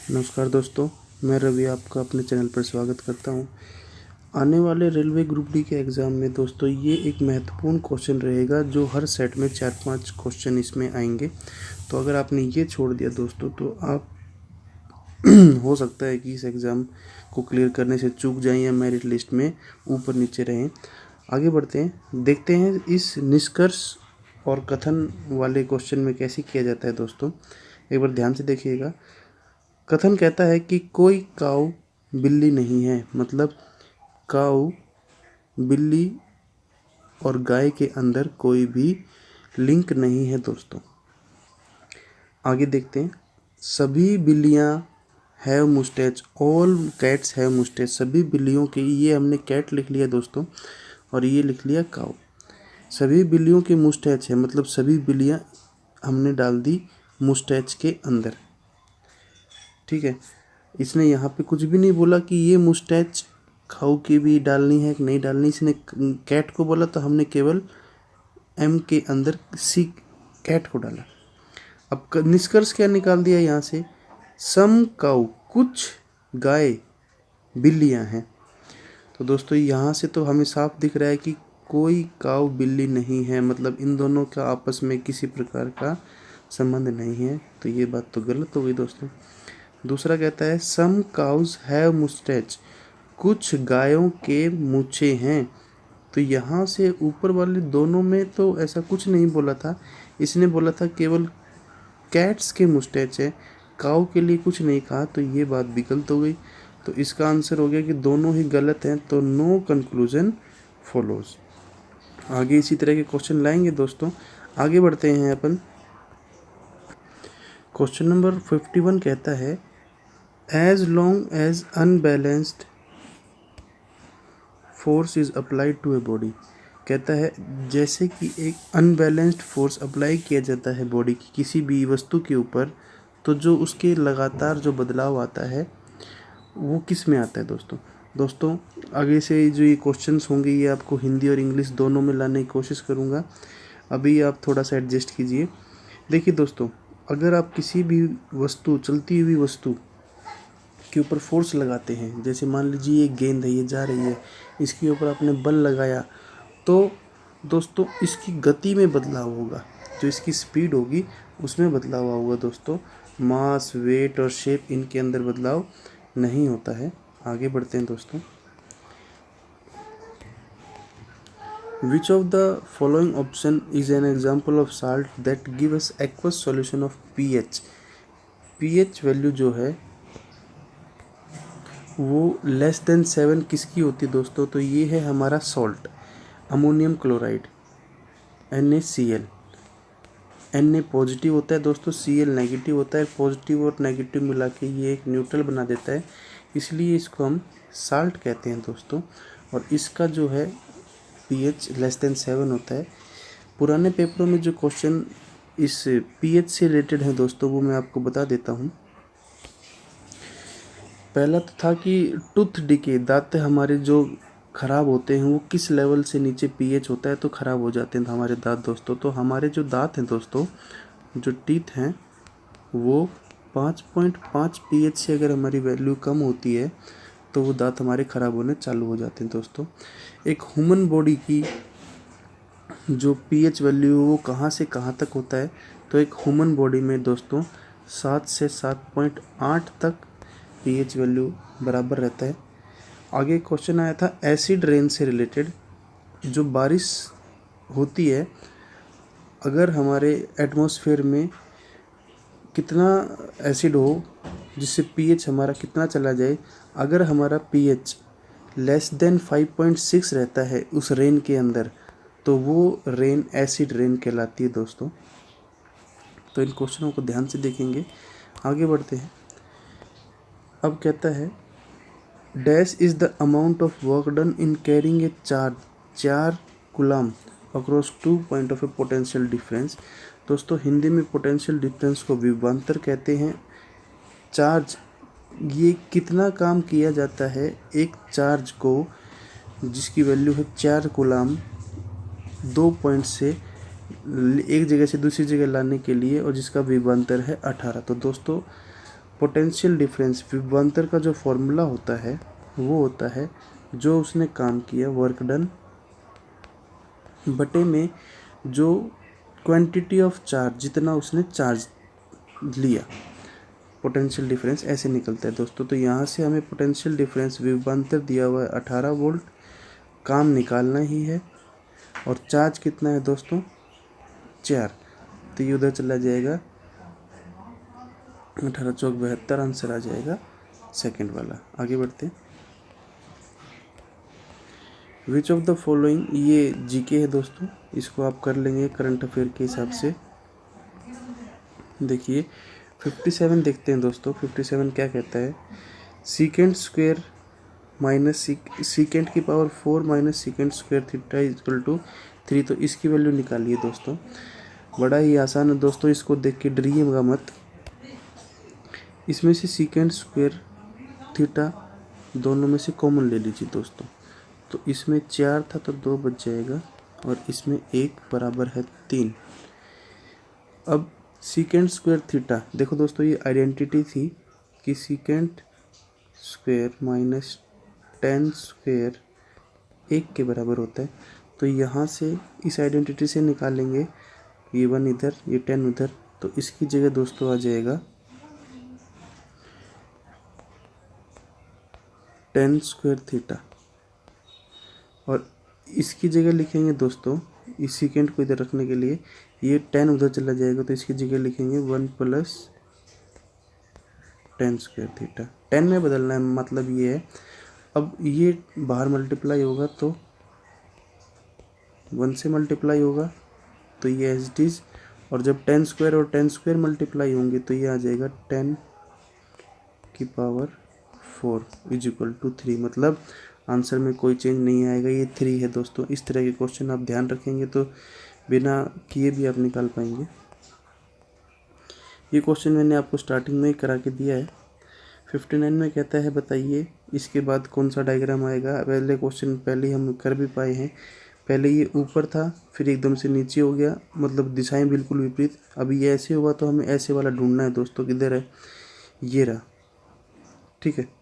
नमस्कार दोस्तों, मैं रवि आपका अपने चैनल पर स्वागत करता हूं। आने वाले रेलवे ग्रुप डी के एग्ज़ाम में दोस्तों ये एक महत्वपूर्ण क्वेश्चन रहेगा जो हर सेट में 4-5 क्वेश्चन इसमें आएंगे। तो अगर आपने ये छोड़ दिया दोस्तों तो आप हो सकता है कि इस एग्ज़ाम को क्लियर करने से चूक जाएं या मेरिट लिस्ट में ऊपर नीचे रहें। आगे बढ़ते हैं, देखते हैं इस निष्कर्ष और कथन वाले क्वेश्चन में कैसे किया जाता है। दोस्तों एक बार ध्यान से देखिएगा। कथन कहता है कि कोई काऊ बिल्ली नहीं है, मतलब काऊ बिल्ली और गाय के अंदर कोई भी लिंक नहीं है। दोस्तों आगे देखते हैं, सभी बिल्लियां have moustache, all cats have moustache. सभी बिल्लियों के, ये हमने कैट लिख लिया दोस्तों और ये लिख लिया काऊ। सभी बिल्लियों के मुस्टैच है, मतलब सभी बिल्लियां हमने डाल दी मुस्टैच के अंदर। ठीक है, इसने यहाँ पे कुछ भी नहीं बोला कि ये मुस्टैच खाऊ की भी डालनी है कि नहीं डालनी। इसने कैट को बोला तो हमने केवल एम के अंदर सी कैट को डाला। अब निष्कर्ष क्या निकाल दिया यहाँ से, सम काऊ, कुछ गाय बिल्लियाँ हैं। तो दोस्तों यहाँ से तो हमें साफ दिख रहा है कि कोई काऊ बिल्ली नहीं है, मतलब इन दोनों का आपस में किसी प्रकार का संबंध नहीं है। तो ये बात तो गलत हो गई दोस्तों। दूसरा कहता है सम काउज हैव मुस्टैच, कुछ गायों के मूछे हैं। तो यहाँ से ऊपर वाले दोनों में तो ऐसा कुछ नहीं बोला था, इसने बोला था केवल कैट्स के मुस्टैच है, काऊ के लिए कुछ नहीं कहा। तो ये बात भी गलत हो गई। तो इसका आंसर हो गया कि दोनों ही गलत हैं, तो नो कंक्लूजन फॉलोज। आगे इसी तरह के क्वेश्चन लाएंगे दोस्तों। आगे बढ़ते हैं अपन। क्वेश्चन नंबर 51 कहता है as long as unbalanced force is applied to a body. कहता है जैसे कि एक अनबैलेंस्ड फोर्स अप्लाई किया जाता है बॉडी की किसी भी वस्तु के ऊपर, तो जो उसके लगातार जो बदलाव आता है वो किस में आता है। दोस्तों आगे से जो ये क्वेश्चंस होंगे ये आपको हिंदी और इंग्लिश दोनों में लाने की कोशिश करूँगा। अभी आप थोड़ा सा एडजस्ट कीजिए। देखिए दोस्तों, अगर आप किसी भी वस्तु, चलती हुई वस्तु के ऊपर फोर्स लगाते हैं, जैसे मान लीजिए ये गेंद है, ये जा रही है, इसके ऊपर आपने बल लगाया, तो दोस्तों इसकी गति में बदलाव होगा, जो इसकी स्पीड होगी उसमें बदलाव होगा। दोस्तों मास, वेट और शेप, इनके अंदर बदलाव नहीं होता है। आगे बढ़ते हैं दोस्तों। Which of the following option is an example of salt that give us aqueous solution of pH? pH value जो है वो लेस देन 7 किसकी होती है दोस्तों? तो ये है हमारा salt, ammonium chloride, NaCl। Na positive होता है दोस्तों, Cl नेगेटिव होता है। पॉजिटिव और नेगेटिव मिला के ये एक न्यूट्रल बना देता है, इसलिए इसको हम साल्ट कहते हैं दोस्तों। और इसका जो है pH लेस देन 7 होता है। पुराने पेपरों में जो क्वेश्चन इस pH से रिलेटेड हैं दोस्तों, वो मैं आपको बता देता हूँ। पहला तो था कि टूथ डिके, दांत हमारे जो ख़राब होते हैं वो किस लेवल से नीचे pH होता है तो ख़राब हो जाते हैं हमारे दांत दोस्तों। तो हमारे जो दांत हैं दोस्तों, जो टीथ हैं, वो 5.5 pH से अगर हमारी वैल्यू कम होती है तो वो दांत हमारे ख़राब होने चालू हो जाते हैं दोस्तों। एक ह्यूमन बॉडी की जो pH वैल्यू वो कहाँ से कहाँ तक होता है, तो एक ह्यूमन बॉडी में दोस्तों 7 से 7.8 तक pH वैल्यू बराबर रहता है। आगे क्वेश्चन आया था एसिड रेन से रिलेटेड, जो बारिश होती है, अगर हमारे एटमॉस्फेयर में कितना एसिड हो जिससे pH हमारा कितना चला जाए। अगर हमारा pH लेस देन 5.6 रहता है उस रेन के अंदर, तो वो रेन एसिड रेन कहलाती है दोस्तों। तो इन क्वेश्चनों को ध्यान से देखेंगे। आगे बढ़ते हैं। अब कहता है dash is the amount of work done in carrying a charge 4 coulomb across 2 point of A potential difference. दोस्तों हिंदी में पोटेंशियल डिफरेंस को विभवांतर कहते हैं। चार्ज, ये कितना काम किया जाता है एक चार्ज को जिसकी वैल्यू है 4 कूलम 2 पॉइंट से एक जगह से दूसरी जगह लाने के लिए, और जिसका विभवांतर है 18। तो दोस्तों पोटेंशियल डिफरेंस विभवांतर का जो फॉर्मूला होता है वो होता है जो उसने काम किया वर्क डन बटे में जो क्वांटिटी ऑफ चार्ज जितना उसने चार्ज लिया, पोटेंशियल डिफरेंस ऐसे निकलता है दोस्तों। तो यहाँ से हमें पोटेंशियल डिफरेंस विभवांतर दिया हुआ है 18 वोल्ट, काम निकालना ही है और चार्ज कितना है दोस्तों 4, तो ये उधर चला जाएगा 18 चौक 72, आंसर आ जाएगा सेकंड वाला। आगे बढ़ते हैं। विच ऑफ द फॉलोइंग, ये जीके है दोस्तों, इसको आप कर लेंगे करंट अफेयर के हिसाब से। देखिए 57 देखते हैं दोस्तों। 57 क्या कहता है, सीकेंट स्क्वायर माइनस सीकेंट की power 4 minus secant square theta equal to 3। तो इसकी वैल्यू निकालिए दोस्तों। बड़ा ही आसान है दोस्तों, इसको देख के डरिएगा मत। इसमें से सीकेंट स्क्वायर थीटा दोनों में से कॉमन ले लीजिए दोस्तों। तो इसमें 4 था तो 2 बच जाएगा और इसमें 1 बराबर है 3। अब सीकेंट स्क्वायर थीटा, देखो दोस्तों ये आइडेंटिटी थी कि secant square minus ten square 1 के बराबर होता है। तो यहाँ से इस आइडेंटिटी से निकालेंगे, ये 1 इधर ये 10 उधर, तो इसकी जगह दोस्तों आ जाएगा 10 स्क्वायर थीटा और इसकी जगह लिखेंगे दोस्तों, इस सीकेंट को इधर रखने के लिए ये 10 उधर चला जाएगा तो इसकी जगह लिखेंगे 1 प्लस 10 स्क्वायर थीटा। 10 में बदलना है, मतलब ये है अब ये बाहर मल्टीप्लाई होगा तो 1 से मल्टीप्लाई होगा तो ये एज इट इज़, और जब 10 स्क्वायर और 10 स्क्वायर मल्टीप्लाई होंगे तो ये आ जाएगा 10 की पावर 4 इज इक्वल टू 3। मतलब आंसर में कोई चेंज नहीं आएगा, ये 3 है दोस्तों। इस तरह के क्वेश्चन आप ध्यान रखेंगे तो बिना किए भी आप निकाल पाएंगे। ये क्वेश्चन मैंने आपको स्टार्टिंग में ही करा के दिया है। 59 में कहता है बताइए इसके बाद कौन सा डायग्राम आएगा। पहले क्वेश्चन पहले हम कर भी पाए हैं, पहले ये ऊपर था फिर एकदम से नीचे हो गया, मतलब दिशाएं बिल्कुल विपरीत। अभी ये ऐसे हुआ तो हमें ऐसे वाला ढूंढना है दोस्तों, किधर है, ये रहा, ठीक है।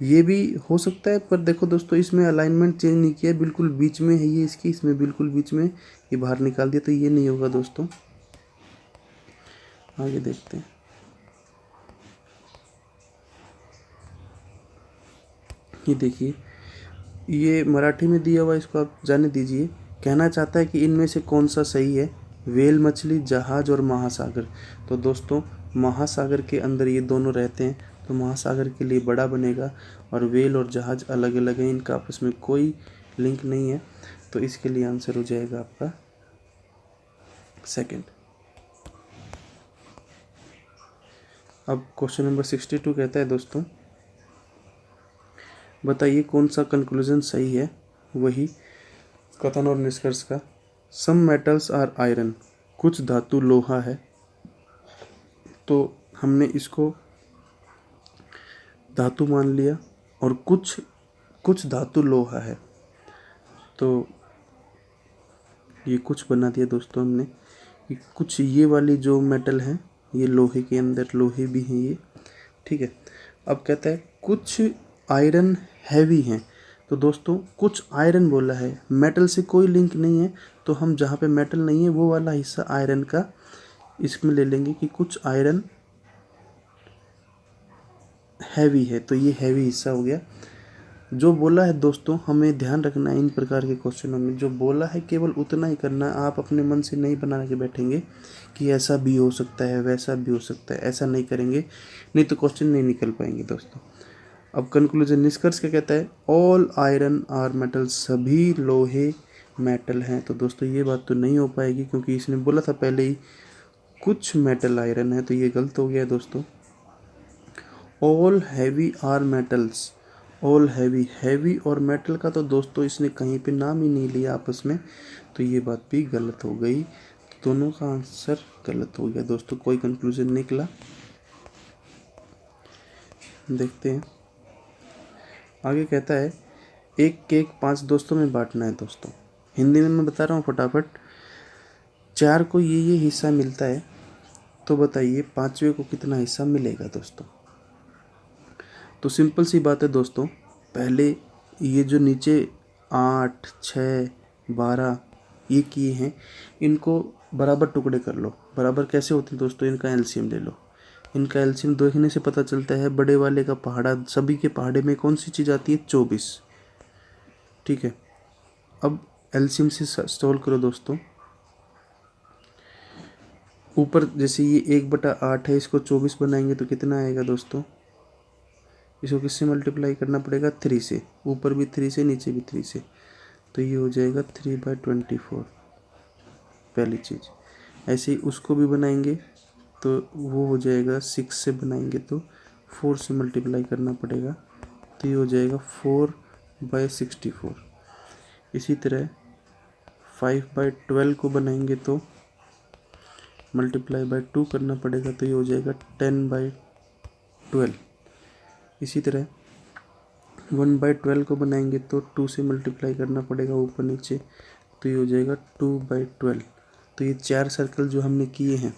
ये भी हो सकता है पर देखो दोस्तों इसमें अलाइनमेंट चेंज नहीं किया, बिल्कुल बीच में है ये इसकी, इसमें बिल्कुल बीच में, ये बाहर निकाल दिया तो ये नहीं होगा दोस्तों। आगे देखते हैं। ये देखिए ये मराठी में दिया हुआ, इसको आप जाने दीजिए। कहना चाहता है कि इनमें से कौन सा सही है, व्हेल मछली, जहाज और महासागर। तो दोस्तों महासागर के अंदर ये दोनों रहते हैं तो महासागर के लिए बड़ा बनेगा, और व्हेल और जहाज अलग अलग हैं, इनका आपस में कोई लिंक नहीं है। तो इसके लिए आंसर हो जाएगा आपका सेकंड। अब क्वेश्चन नंबर 62 कहता है दोस्तों बताइए कौन सा कंक्लूजन सही है, वही कथन और निष्कर्ष का। सम मेटल्स आर आयरन, कुछ धातु लोहा है, तो हमने इसको धातु मान लिया, और कुछ धातु लोहा है तो ये कुछ बना दिया दोस्तों हमने कि कुछ ये वाली जो मेटल है ये लोहे के अंदर, लोहे भी हैं ये, ठीक है। अब कहता है कुछ आयरन हैवी हैं, तो दोस्तों कुछ आयरन बोला है, मेटल से कोई लिंक नहीं है, तो हम जहाँ पे मेटल नहीं है वो वाला हिस्सा आयरन का इसमें ले लेंगे कि कुछ आयरन हैवी है, तो ये हैवी हिस्सा हो गया। जो बोला है दोस्तों हमें ध्यान रखना है इन प्रकार के क्वेश्चनों में, जो बोला है केवल उतना ही करना है। आप अपने मन से नहीं बना के बैठेंगे कि ऐसा भी हो सकता है वैसा भी हो सकता है, ऐसा नहीं करेंगे, नहीं तो क्वेश्चन नहीं निकल पाएंगे दोस्तों। अब कंक्लूजन निष्कर्ष क्या कहता है, ऑल आयरन आर मेटल, सभी लोहे मेटल हैं। तो दोस्तों ये बात तो नहीं हो पाएगी क्योंकि इसने बोला था पहले ही कुछ मेटल आयरन है, तो ये गलत हो गया दोस्तों। All heavy are metals, all heavy, heavy और मेटल का तो दोस्तों इसने कहीं पे नाम ही नहीं लिया आपस में, तो ये बात भी गलत हो गई। दोनों का आंसर गलत हो गया दोस्तों, कोई कंक्लूजन निकला। देखते हैं आगे। कहता है एक केक 5 दोस्तों में बांटना है दोस्तों। हिंदी में मैं बता रहा हूँ फटाफट। 4 को ये हिस्सा मिलता है, तो बताइए 5वें को कितना हिस्सा मिलेगा दोस्तों। तो सिंपल सी बात है दोस्तों, पहले ये जो नीचे 8, 6, 12 ये किए हैं, इनको बराबर टुकड़े कर लो। बराबर कैसे होते हैं दोस्तों, इनका एलसीएम ले लो। इनका एलसीएम देखने से पता चलता है बड़े वाले का पहाड़ा, सभी के पहाड़े में कौन सी चीज़ आती है, 24। ठीक है, अब एलसीएम से सॉल्व करो दोस्तों। ऊपर जैसे ये 1/8 है, इसको 24 बनाएंगे तो कितना आएगा दोस्तों, इसको किससे मल्टीप्लाई करना पड़ेगा, 3 से। ऊपर भी 3 से, नीचे भी 3 से, तो ये हो जाएगा 3/24 पहली चीज़। ऐसे ही उसको भी बनाएंगे तो वो हो जाएगा 6 से बनाएंगे तो 4 से मल्टीप्लाई करना पड़ेगा, तो ये हो जाएगा 4/64। इसी तरह 5/12 को बनाएंगे तो मल्टीप्लाई बाय 2 करना पड़ेगा, तो ये हो जाएगा 10/12। इसी तरह 1/12 को बनाएंगे तो 2 से मल्टीप्लाई करना पड़ेगा ऊपर नीचे, तो ये हो जाएगा 2/12। तो ये 4 सर्कल जो हमने किए हैं,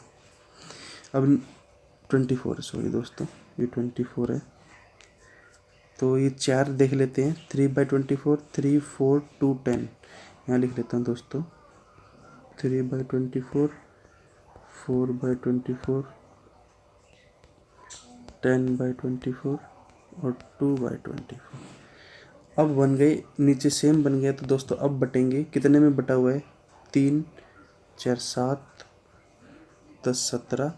अब 24 सॉरी दोस्तों, ये 24 है, तो ये 4 देख लेते हैं। 3/24, 3, 4, 2, 10 यहाँ लिख लेता हूँ दोस्तों। 3/24, 4/24, 10/24 और 2/24। अब बन गए, नीचे सेम बन गया। तो दोस्तों अब बटेंगे, कितने में बटा हुआ है, 3, 4, 7, 10, 17,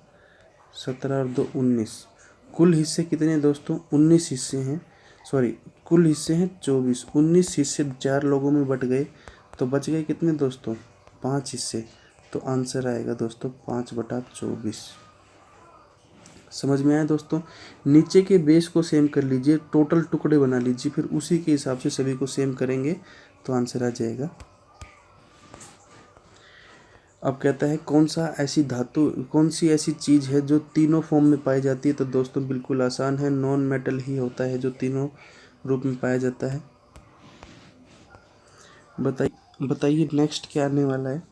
17 और 2 19। कुल हिस्से कितने हैं दोस्तों, 19 हिस्से हैं, सॉरी कुल हिस्से हैं 24। 19 हिस्से 4 लोगों में बट गए, तो बच गए कितने दोस्तों, 5 हिस्से। तो आंसर आएगा दोस्तों 5/24। समझ में आया दोस्तों। नीचे के बेस को सेम कर लीजिए, टोटल टुकड़े बना लीजिए, फिर उसी के हिसाब से सभी को सेम करेंगे तो आंसर आ जाएगा। अब कहता है कौन सी ऐसी चीज़ है जो तीनों फॉर्म में पाई जाती है। तो दोस्तों बिल्कुल आसान है, नॉन मेटल ही होता है जो तीनों रूप में पाया जाता है। बताइए नेक्स्ट क्या आने वाला है।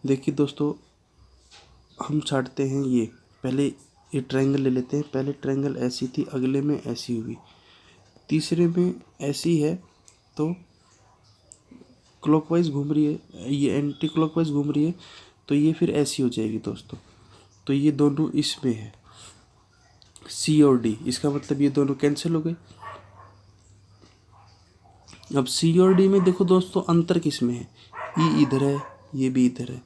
देखिए दोस्तों, हम छाटते हैं ये, पहले ये ट्रायंगल ले लेते हैं। पहले ट्रायंगल ऐसी थी, अगले में ऐसी हुई, तीसरे में ऐसी है, तो क्लॉकवाइज घूम रही है, ये एंटी क्लॉकवाइज घूम रही है, तो ये फिर ऐसी हो जाएगी दोस्तों। तो ये दोनों इसमें है, सी और डी, इसका मतलब ये दोनों कैंसिल हो गए। अब सी और डी में देखो दोस्तों अंतर किस में है, ई इधर है, ये भी इधर है,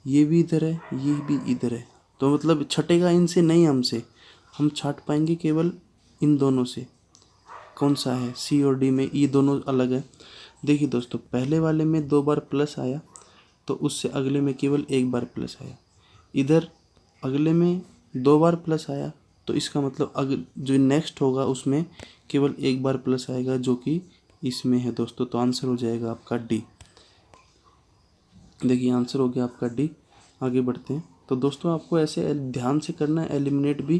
ये भी इधर है, ये भी इधर है, तो मतलब छटेगा इनसे नहीं, हमसे हम छाट पाएंगे केवल इन दोनों से। कौन सा है, सी और डी में ये दोनों अलग है। देखिए दोस्तों, पहले वाले में 2 बार प्लस आया, तो उससे अगले में केवल 1 बार प्लस आया। इधर अगले में 2 बार प्लस आया, तो इसका मतलब जो नेक्स्ट होगा उसमें केवल 1 बार प्लस आएगा, जो कि इसमें है दोस्तों। तो आंसर हो जाएगा आपका डी। देखिए आंसर हो गया आपका डी। आगे बढ़ते हैं। तो दोस्तों आपको ऐसे ध्यान से करना है एलिमिनेट भी,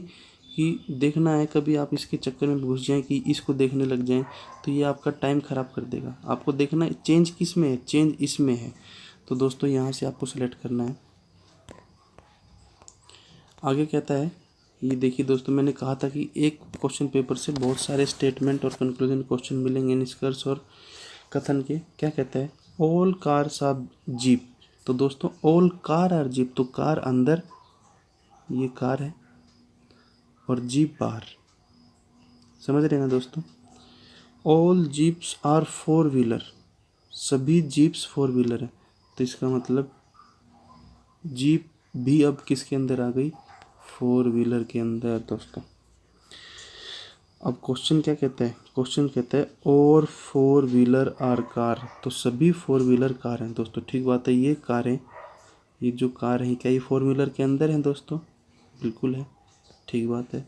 कि देखना है कभी आप इसके चक्कर में घुस जाएं कि इसको देखने लग जाएं, तो ये आपका टाइम ख़राब कर देगा। आपको देखना है चेंज किस में है, चेंज इसमें है, तो दोस्तों यहाँ से आपको सेलेक्ट करना है। आगे कहता है, ये देखिए दोस्तों, मैंने कहा था कि एक क्वेश्चन पेपर से बहुत सारे स्टेटमेंट और कंक्लूजन क्वेश्चन मिलेंगे, निष्कर्ष और कथन के। क्या कहता है, ऑल कार्स आर जीप। तो दोस्तों ऑल कार आर जीप, तो कार अंदर, ये कार है, और जीप बाहर, समझ रहे हैं ना दोस्तों। ऑल जीप्स आर 4 व्हीलर, सभी जीप्स 4 व्हीलर है, तो इसका मतलब जीप भी अब किसके अंदर आ गई, 4 व्हीलर के अंदर दोस्तों। अब क्वेश्चन क्या कहता है, क्वेश्चन कहता है और 4 व्हीलर आर कार, तो सभी 4 व्हीलर कार हैं दोस्तों। ठीक बात है, ये कारें, ये जो कार है, क्या ये 4 व्हीलर के अंदर हैं दोस्तों, बिल्कुल है, ठीक बात है।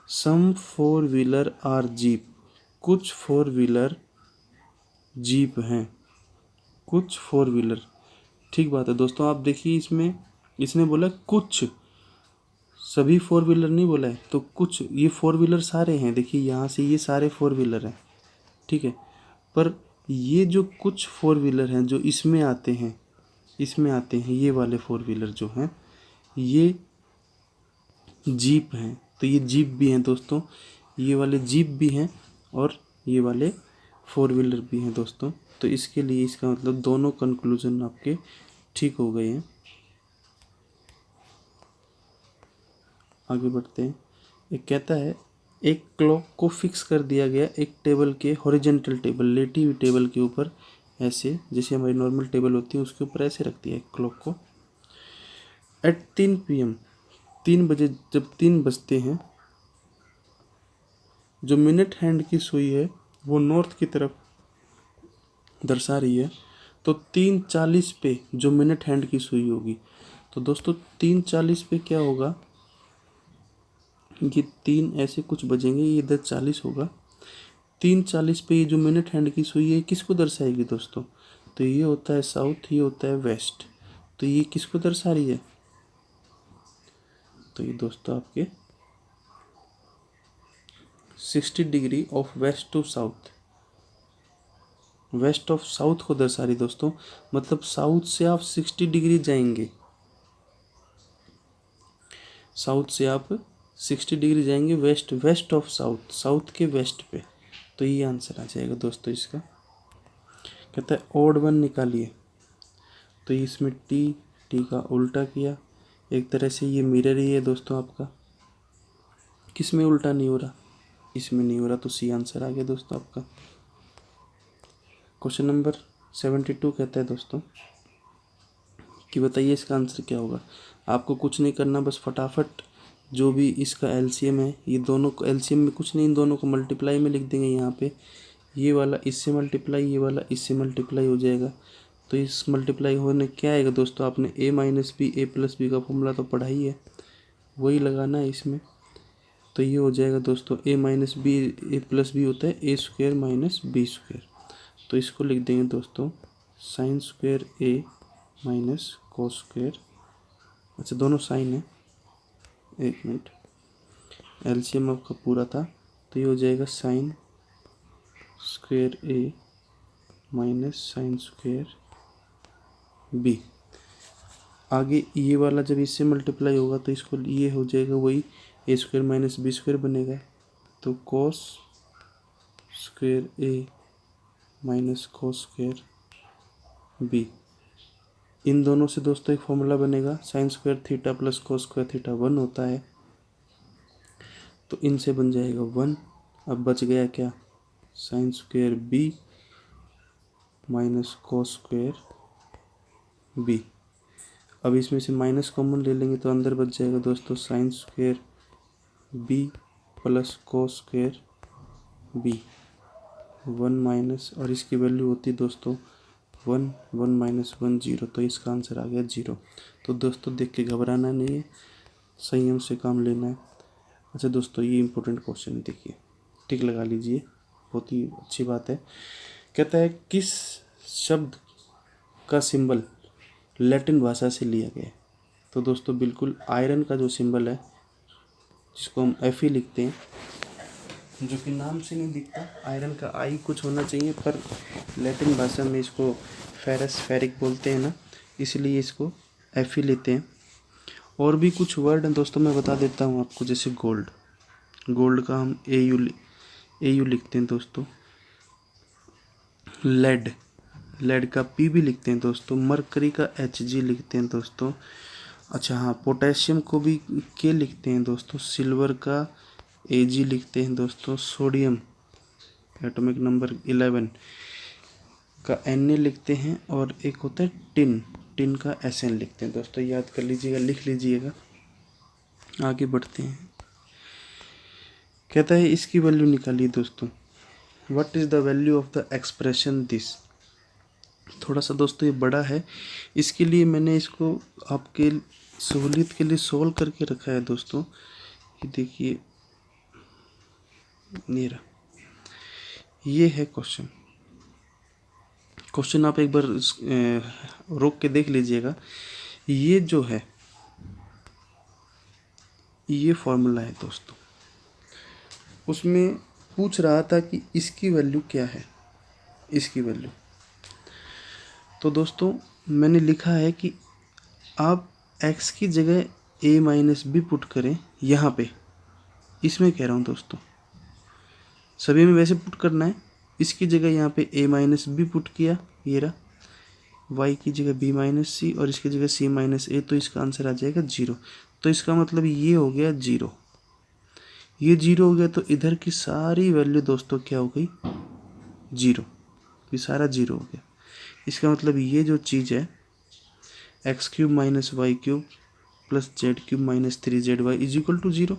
सम 4 व्हीलर आर जीप, कुछ 4 व्हीलर जीप हैं, कुछ 4 व्हीलर, ठीक बात है दोस्तों। आप देखिए इसमें इसने बोला कुछ, सभी 4 व्हीलर नहीं बोला है, तो कुछ, ये 4 व्हीलर सारे हैं, देखिए यहाँ से ये सारे 4 व्हीलर हैं, ठीक है। पर ये जो कुछ 4 व्हीलर हैं जो इसमें आते हैं, ये वाले 4 व्हीलर जो हैं ये जीप हैं, तो ये जीप भी हैं दोस्तों, ये वाले जीप भी हैं और ये वाले 4 व्हीलर भी हैं दोस्तों। तो इसके लिए इसका मतलब दोनों कंक्लूजन आपके ठीक हो गए हैं। आगे बढ़ते हैं। एक कहता है एक क्लॉक को फिक्स कर दिया गया एक टेबल के हॉरिजॉन्टल टेबल, लेटी हुई टेबल के ऊपर, ऐसे जैसे हमारी नॉर्मल टेबल होती है उसके ऊपर ऐसे रख दिया है क्लॉक को। एट 3 PM, 3 बजे, जब 3 बजते हैं, जो मिनट हैंड की सुई है वो नॉर्थ की तरफ दर्शा रही है। तो 3:40 पे जो मिनट हैंड की सुई होगी, तो दोस्तों 3:40 पे क्या होगा, ये 3 ऐसे कुछ बजेंगे, ये इधर 40 होगा। 3:40 पे ये जो मिनट हैंड की सुई है किसको दर्शाएगी दोस्तों, तो ये होता है साउथ, ये होता है वेस्ट। तो ये किसको दर्शा रही है, तो ये दोस्तों आपके 60 degree of west to south, west of south को दर्शा रही दोस्तों। मतलब साउथ से आप 60 डिग्री जाएंगे, साउथ से आप 60 डिग्री जाएंगे west, west of south, south के वेस्ट पे। तो ये आंसर आ जाएगा दोस्तों इसका। कहता है ऑड वन निकालिए, तो इसमें टी का उल्टा किया। एक तरह से ये मिरर ही है दोस्तों आपका, किस में उल्टा नहीं हो रहा, इसमें नहीं हो रहा, तो सी आंसर आ गया दोस्तों आपका। क्वेश्चन नंबर 72 कहता है दोस्तों कि बताइए इसका आंसर क्या होगा। आपको कुछ नहीं करना, बस फटाफट जो भी इसका एलसीएम है, ये दोनों को एलसीएम में कुछ नहीं, इन दोनों को मल्टीप्लाई में लिख देंगे यहाँ पे। ये वाला इससे मल्टीप्लाई, ये वाला इससे मल्टीप्लाई हो जाएगा। तो इस मल्टीप्लाई होने क्या आएगा दोस्तों, आपने a minus b a plus b का फॉर्मूला तो पढ़ा ही है, वही लगाना है इसमें। तो ये हो जाएगा दोस्तों a minus b a plus b होता है a square minus b square. तो इसको लिख देंगे दोस्तों sine square a minus cos square, अच्छा दोनों साइन है, एक मिनट, एलसीएम आपका पूरा था, तो ये हो जाएगा sign square a minus sine square b। आगे ये वाला जब इससे मल्टीप्लाई होगा तो इसको ये हो जाएगा वही a square minus b square बनेगा। तो cos square a minus cos square b, इन दोनों से दोस्तों एक फॉर्मूला बनेगा, sine square theta plus cos square theta 1 होता है। तो इनसे बन जाएगा 1। अब बच गया क्या, sine square b minus cos square b। अब इसमें से माइनस कॉमन ले लेंगे तो अंदर बच जाएगा दोस्तों sine square b plus cos square b, 1 minus, और इसकी वैल्यू होती है दोस्तों 1, 1 माइनस 1 0। तो इसका आंसर आ गया 0। तो दोस्तों देख के घबराना नहीं है, संयम से काम लेना है। अच्छा दोस्तों ये इंपॉर्टेंट क्वेश्चन देखिए, टिक लगा लीजिए, बहुत ही अच्छी बात है। कहता है किस शब्द का सिंबल लैटिन भाषा से लिया गया है। तो दोस्तों बिल्कुल आयरन का जो सिंबल है, जिसको हम Fe लिखते हैं, जो कि नाम से नहीं दिखता, आयरन का आई कुछ होना चाहिए, पर लैटिन भाषा में इसको फेरस फेरिक बोलते हैं ना, इसलिए इसको Fe लेते हैं। और भी कुछ वर्ड हैं दोस्तों, मैं बता देता हूँ आपको, जैसे गोल्ड, गोल्ड का हम AU लिखते हैं दोस्तों। लेड, लेड का P भी लिखते हैं दोस्तों। मरकरी का Hg लिखते हैं दोस्तों। अच्छा हाँ, पोटेशियम को भी K लिखते हैं दोस्तों। सिल्वर का Ag लिखते हैं दोस्तों। सोडियम एटॉमिक नंबर 11 का Na लिखते हैं। और एक होता है टिन, टिन का Sn लिखते हैं दोस्तों। याद कर लीजिएगा, लिख लीजिएगा। आगे बढ़ते हैं। कहता है इसकी वैल्यू निकालिए दोस्तों। What is the value of the expression this. थोड़ा सा दोस्तों ये बड़ा है, इसके लिए मैंने इसको आपके सहूलियत के लिए सोल्व करके रखा है दोस्तों। ये देखिए मेरा ये है क्वेश्चन। क्वेश्चन आप एक बार रोक के देख लीजिएगा। ये जो है ये फॉर्मूला है दोस्तों, उसमें पूछ रहा था कि इसकी वैल्यू क्या है, इसकी वैल्यू। तो दोस्तों मैंने लिखा है कि आप x की जगह a माइनस बी पुट करें यहाँ पे, इसमें कह रहा हूँ दोस्तों, सभी में वैसे पुट करना है। इसकी जगह यहाँ पे a माइनस बी पुट किया, ये रहा, y की जगह b माइनस सी और इसकी जगह c माइनस ए, तो इसका आंसर आ जाएगा 0। तो इसका मतलब ये हो गया 0, ये 0 हो गया, तो इधर की सारी वैल्यू दोस्तों क्या हो गई, 0, ये सारा 0 हो गया। इसका मतलब ये जो चीज़ है x cube minus y cube plus z cube minus 3ZY is equal to 0।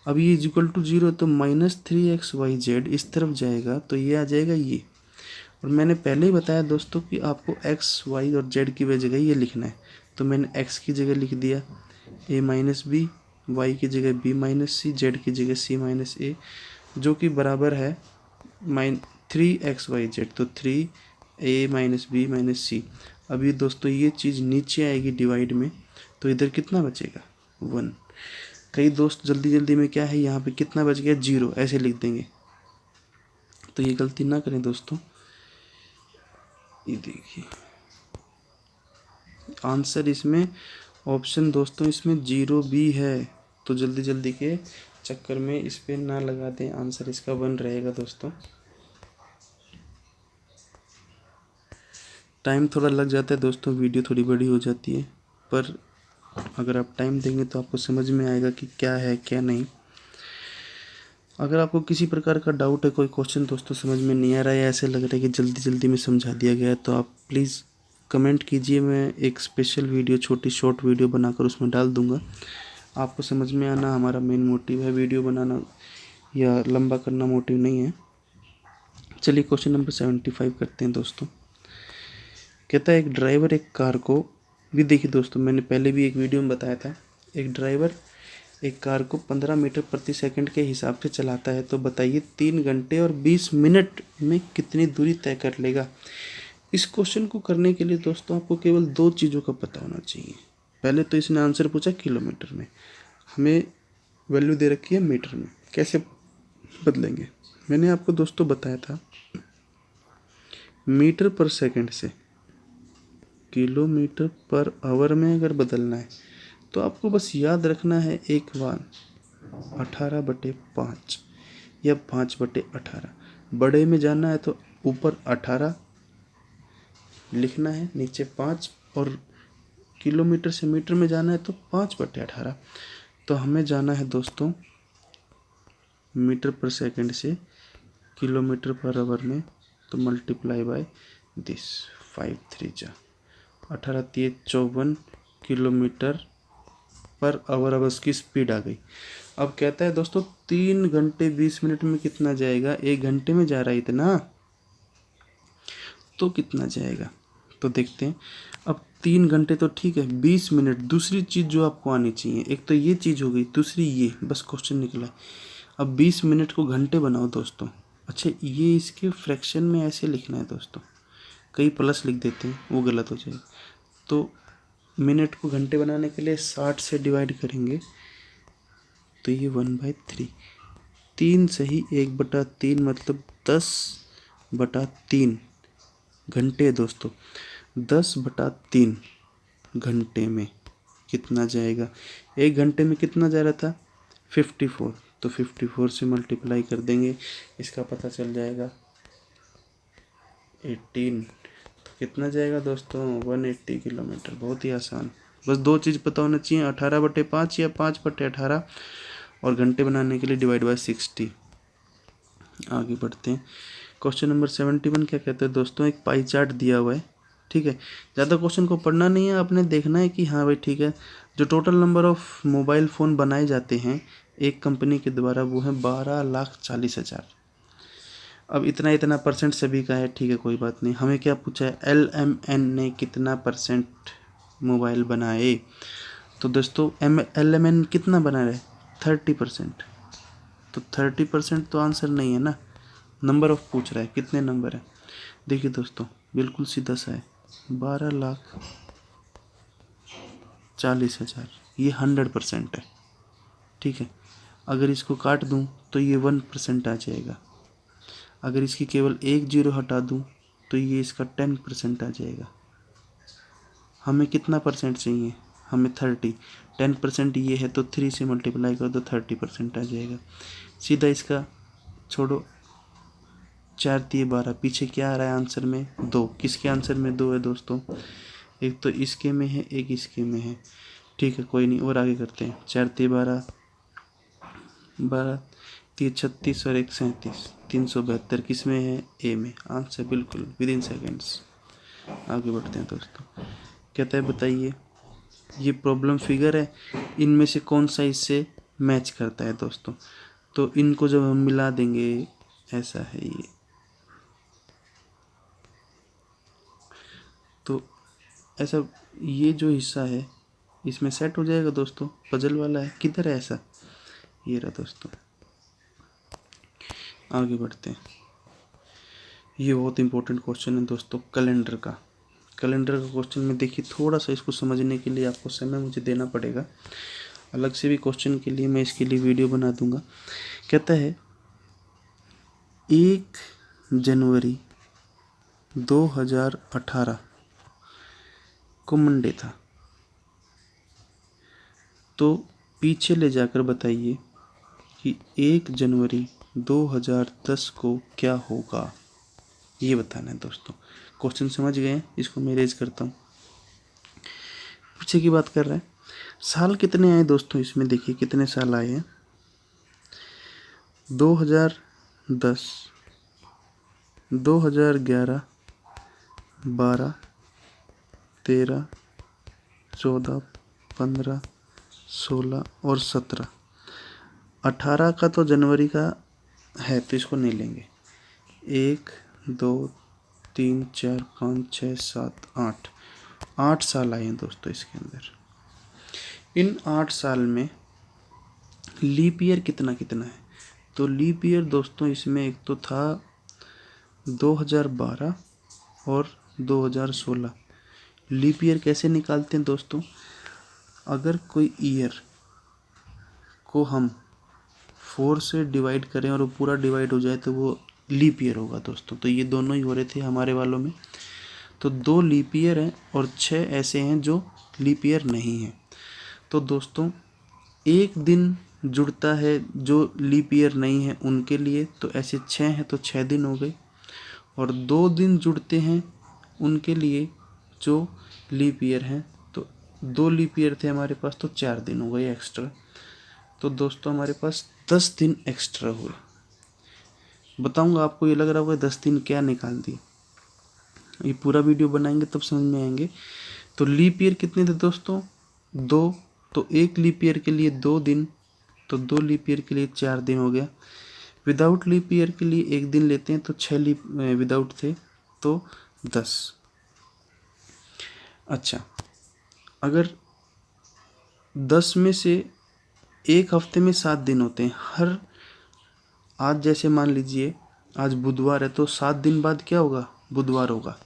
अब ये इज इक्वल टू 0, तो -3XYZ इस तरफ जाएगा, तो ये आ जाएगा ये। और मैंने पहले ही बताया दोस्तों कि आपको x, y और z की जगह ये लिखना है, तो मैंने x की जगह लिख दिया a माइनस बी, वाई की जगह b माइनस सी, z की जगह c माइनस ए, जो कि बराबर है 3XYZ, तो 3a माइनस बी माइनस सी। अभी दोस्तों ये चीज़ नीचे आएगी डिवाइड में, तो इधर कितना बचेगा, 1। कई दोस्त जल्दी जल्दी में क्या है, यहाँ पे कितना बच गया, 0 ऐसे लिख देंगे, तो ये गलती ना करें दोस्तों। ये देखिए आंसर इसमें ऑप्शन दोस्तों इसमें 0B है, तो जल्दी जल्दी के चक्कर में इस पे ना लगा दें, आंसर इसका 1 रहेगा दोस्तों। टाइम थोड़ा लग जाता है दोस्तों, वीडियो थोड़ी बड़ी हो जाती है, पर अगर आप टाइम देंगे तो आपको समझ में आएगा कि क्या है क्या नहीं। अगर आपको किसी प्रकार का डाउट है, कोई क्वेश्चन दोस्तों समझ में नहीं आ रहा है, ऐसे लग रहा है कि जल्दी जल्दी में समझा दिया गया है, तो आप प्लीज़ कमेंट कीजिए, मैं एक स्पेशल वीडियो, छोटी शॉर्ट वीडियो बनाकर उसमें डाल दूंगा। आपको समझ में आना हमारा मेन मोटिव है, वीडियो बनाना या लंबा करना मोटिव नहीं है। चलिए क्वेश्चन नंबर 75 करते हैं दोस्तों। कहता है एक ड्राइवर एक कार को, भी देखिए दोस्तों मैंने पहले भी एक वीडियो में बताया था, एक ड्राइवर एक कार को 15 मीटर प्रति सेकंड के हिसाब से चलाता है, तो बताइए 3 घंटे और 20 मिनट में कितनी दूरी तय कर लेगा। इस क्वेश्चन को करने के लिए दोस्तों आपको केवल 2 चीज़ों का पता होना चाहिए। पहले तो इसने आंसर पूछा किलोमीटर में, हमें वैल्यू दे रखी है मीटर में, कैसे बदलेंगे। मैंने आपको दोस्तों बताया था मीटर पर सेकंड से किलोमीटर पर आवर में अगर बदलना है, तो आपको बस याद रखना है एक बार 18/5 या 5/18। बड़े में जाना है तो ऊपर 18 लिखना है, नीचे 5, और किलोमीटर से मीटर में जाना है तो 5/18। तो हमें जाना है दोस्तों मीटर पर सेकंड से किलोमीटर पर आवर में, तो मल्टीप्लाई बाय दिस 5 3 जा 18 3 54 किलोमीटर पर आवर। अब उसकी स्पीड आ गई। अब कहता है दोस्तों 3 घंटे 20 मिनट में कितना जाएगा, 1 घंटे में जा रहा है इतना, तो कितना जाएगा, तो देखते हैं। अब 3 घंटे तो ठीक है, 20 मिनट, दूसरी चीज़ जो आपको आनी चाहिए, एक तो ये चीज़ हो गई, दूसरी ये, बस क्वेश्चन निकला। अब 20 मिनट को घंटे बनाओ दोस्तों। अच्छा ये इसके फ्रैक्शन में ऐसे लिखना है दोस्तों, कई प्लस लिख देते हैं वो गलत हो जाएगा। तो मिनट को घंटे बनाने के लिए 60 से डिवाइड करेंगे, तो ये 1/3, 3 सही 1/3 मतलब 10/3 घंटे दोस्तों। 10/3 घंटे में कितना जाएगा, 1 घंटे में कितना जा रहा था 54, तो 54 से मल्टीप्लाई कर देंगे, इसका पता चल जाएगा 18, तो कितना जाएगा दोस्तों 180 किलोमीटर। बहुत ही आसान, बस 2 चीज़ पता होना चाहिए, 18/5 या 5/18, और घंटे बनाने के लिए डिवाइड बाय 60। आगे बढ़ते हैं। क्वेश्चन नंबर 71 क्या कहते हैं दोस्तों, एक पाई चार्ट दिया हुआ है, ठीक है। ज़्यादा क्वेश्चन को पढ़ना नहीं है, आपने देखना है कि हाँ भाई ठीक है, जो total number of mobile phone बनाए जाते हैं एक कंपनी के द्वारा वो है 12,40,000। अब इतना इतना परसेंट सभी का है, ठीक है कोई बात नहीं। हमें क्या पूछा है, LMN ने कितना परसेंट मोबाइल बनाए, तो दोस्तों LMN कितना बना रहे 30%, तो 30% तो आंसर नहीं है ना, नंबर ऑफ पूछ रहा है, कितने नंबर है। देखिए दोस्तों बिल्कुल सीधा सा है, 12,40,000, ये 100% है, ठीक है। अगर इसको काट दूं तो ये 1% आ जाएगा, अगर इसकी केवल एक 0 हटा दूं तो ये इसका 10% आ जाएगा। हमें कितना परसेंट चाहिए, हमें 30, 10% ये है तो 3 से मल्टीप्लाई कर दो 30% आ जाएगा। सीधा इसका छोड़ो, 4 तिये 12, पीछे क्या आ रहा है आंसर में 2। किसके आंसर में 2 है दोस्तों? एक तो इसके में है, एक इसके में है। ठीक है, कोई नहीं, और आगे करते हैं। 4 तिये 12, 12 तिये 36 और 1 37, 372 किस में है? ए में। आंसर बिल्कुल विद इन सेकेंड्स। आगे बढ़ते हैं दोस्तों। कहता है बताइए, ये प्रॉब्लम फिगर है, इनमें से कौन सा इससे मैच करता है दोस्तों? तो इनको जब हम मिला देंगे, ऐसा है ये, तो ऐसा ये जो हिस्सा है इसमें सेट हो जाएगा दोस्तों। पजल वाला है, किधर है ऐसा? ये रहा दोस्तों। आगे बढ़ते हैं। ये बहुत इंपॉर्टेंट क्वेश्चन है दोस्तों, कैलेंडर का। कैलेंडर का क्वेश्चन में देखिए, थोड़ा सा इसको समझने के लिए आपको समय मुझे देना पड़ेगा। अलग से भी क्वेश्चन के लिए मैं इसके लिए वीडियो बना दूंगा। कहता है 1 जनवरी 2018 को मंडे था, तो पीछे ले जाकर बताइए कि 1 जनवरी 2010 को क्या होगा। ये बताना है दोस्तों। क्वेश्चन समझ गए हैं? इसको मैं रेज करता हूँ। पीछे की बात कर रहा है। साल कितने आए दोस्तों इसमें? देखिए कितने साल आए हैं। 2010, 2011, 12, 13, 14, 15, 16 और 17। 18 का तो जनवरी का है, तो इसको नहीं लेंगे। 1, 2, 3, 4, 5, 6, 7, 8, 8 साल आए हैं दोस्तों इसके अंदर। इन 8 साल में लीप ईयर कितना कितना है? तो लीप ईयर दोस्तों इसमें एक तो था 2012 और 2016। लीप ईयर कैसे निकालते हैं दोस्तों? अगर कोई ईयर को हम 4 से डिवाइड करें और वो पूरा डिवाइड हो जाए तो वो लीप ईयर होगा दोस्तों। तो ये दोनों ही हो रहे थे हमारे वालों में। तो 2 लीप ईयर हैं और 6 ऐसे हैं जो लीप ईयर नहीं है। तो दोस्तों एक दिन जुड़ता है जो लीप ईयर नहीं है उनके लिए, तो ऐसे 6 हैं तो 6 दिन हो गए। और 2 दिन जुड़ते हैं उनके लिए जो लीप ईयर हैं, तो 2 लीप ईयर थे हमारे पास तो 4 दिन हो गए एक्स्ट्रा। तो दोस्तों हमारे पास 10 दिन एक्स्ट्रा हुए। बताऊंगा आपको, ये लग रहा होगा 10 दिन क्या निकाल दिए। ये पूरा वीडियो बनाएंगे तब समझ में आएंगे। तो लीप ईयर कितने थे दोस्तों? 2। तो एक लीप ईयर के लिए 2 दिन, तो 2 लीप ईयर के लिए 4 दिन हो गया। विदाउट लीप ईयर के लिए 1 दिन लेते हैं तो 6 लीप विदाउट थे तो 10। अच्छा, अगर 10 में से एक हफ्ते में 7 दिन होते हैं, हर आज जैसे मान लीजिए आज बुधवार है तो 7 दिन बाद क्या होगा? बुधवार होगा।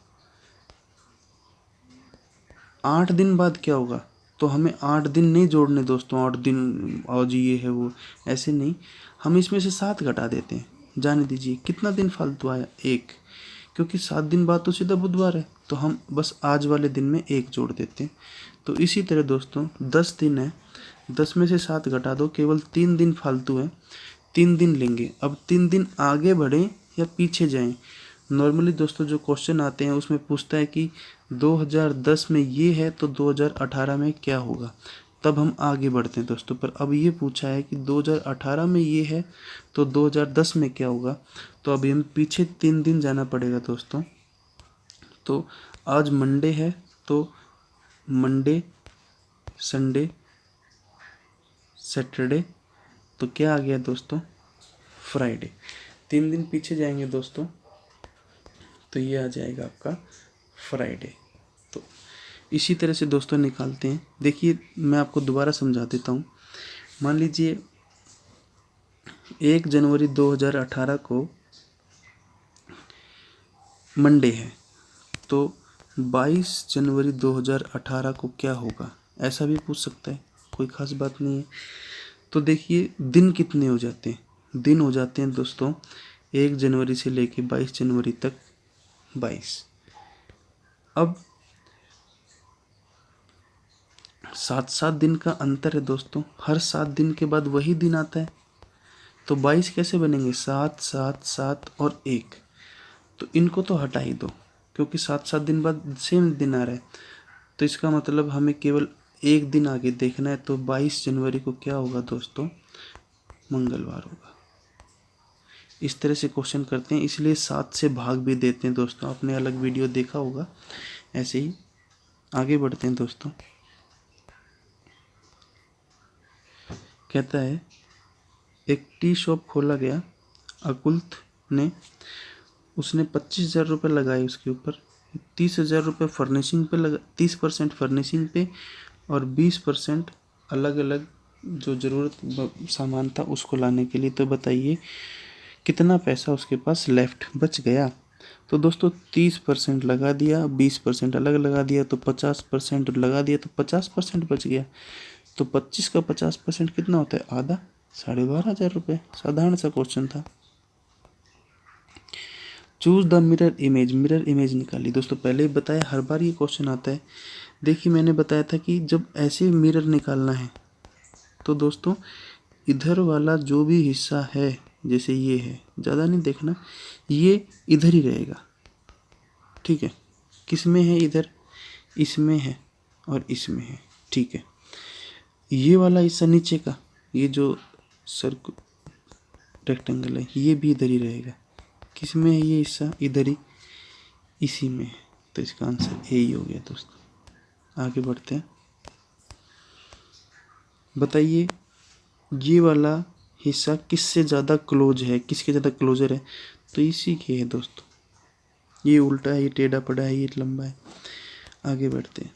8 दिन बाद क्या होगा? तो हमें 8 दिन नहीं जोड़ने दोस्तों, 8 दिन आज ये है वो, ऐसे नहीं। हम इसमें से 7 घटा देते हैं, जाने दीजिए। कितना दिन फालतू आया? 1, क्योंकि 7 दिन बाद तो सीधा बुधवार है, तो हम बस आज वाले दिन में 1 जोड़ देते हैं। तो इसी तरह दोस्तों 10 दिन है, 10 में से 7 घटा दो, केवल 3 दिन फालतू है, 3 दिन लेंगे। अब 3 दिन आगे बढ़ें या पीछे जाएं? नॉर्मली दोस्तों जो क्वेश्चन आते हैं उसमें पूछता है कि 2010 में ये है तो 2018 में क्या होगा, तब हम आगे बढ़ते हैं दोस्तों। पर अब ये पूछा है कि 2018 में ये है तो 2010 में क्या होगा, तो अभी हम पीछे 3 दिन जाना पड़ेगा दोस्तों। तो आज मंडे है तो मंडे, संडे, सैटरडे, तो क्या आ गया दोस्तों? फ्राइडे। 3 दिन पीछे जाएंगे दोस्तों तो ये आ जाएगा आपका फ्राइडे। तो इसी तरह से दोस्तों निकालते हैं। देखिए मैं आपको दोबारा समझा देता हूँ। मान लीजिए 1 जनवरी 2018 को मंडे है, तो 22 जनवरी 2018 को क्या होगा, ऐसा भी पूछ सकता है, कोई ख़ास बात नहीं है। तो देखिए दिन कितने हो जाते हैं? दिन हो जाते हैं दोस्तों 1 जनवरी से लेके 22 जनवरी तक 22। अब 7 दिन का अंतर है दोस्तों, हर 7 दिन के बाद वही दिन आता है। तो 22 कैसे बनेंगे? 7 7 7 और 1। तो इनको तो हटा ही दो, क्योंकि 7 दिन बाद सेम दिन आ रहा है। तो इसका मतलब हमें केवल एक दिन आगे देखना है। तो 22 जनवरी को क्या होगा दोस्तों? मंगलवार होगा। इस तरह से क्वेश्चन करते हैं, इसलिए 7 से भाग भी देते हैं दोस्तों। आपने अलग वीडियो देखा होगा। ऐसे ही आगे बढ़ते हैं दोस्तों। कहता है एक टी शॉप खोला गया अकुल्थ ने, उसने 25,000 रुपये लगाए उसके ऊपर। 30,000 रुपये फर्निशिंग पे लगा, 30% फर्निशिंग पे और 20% अलग अलग जो ज़रूरत सामान था उसको लाने के लिए। तो बताइए कितना पैसा उसके पास लेफ्ट बच गया? तो दोस्तों 30% लगा दिया, 20% अलग लगा दिया, तो 50% लगा दिया, तो 50% बच गया। तो 25 का 50% कितना होता है? आधा, 12,500 रुपये। साधारण सा क्वेश्चन था। Choose the mirror image. Mirror image निकाली दोस्तों। पहले ही बताया, हर बार ये क्वेश्चन आता है। देखिए मैंने बताया था कि जब ऐसे मिरर निकालना है तो दोस्तों इधर वाला जो भी हिस्सा है, जैसे ये है, ज़्यादा नहीं देखना, ये इधर ही रहेगा। ठीक है, किस में है? इधर, इसमें है और इसमें है। ठीक है, ये वाला हिस्सा नीचे का, ये जो सर्कल रेक्टेंगल है, ये भी इधर ही रहेगा। किस में है ये हिस्सा? इधर ही, इसी में है। तो इसका आंसर ए ही हो गया दोस्तों। आगे बढ़ते हैं। बताइए ये वाला हिस्सा किससे ज़्यादा क्लोज है, किसके ज़्यादा क्लोजर है? तो इसी के है दोस्तों। ये उल्टा है, ये टेढ़ा पड़ा है, ये लंबा है। आगे बढ़ते हैं।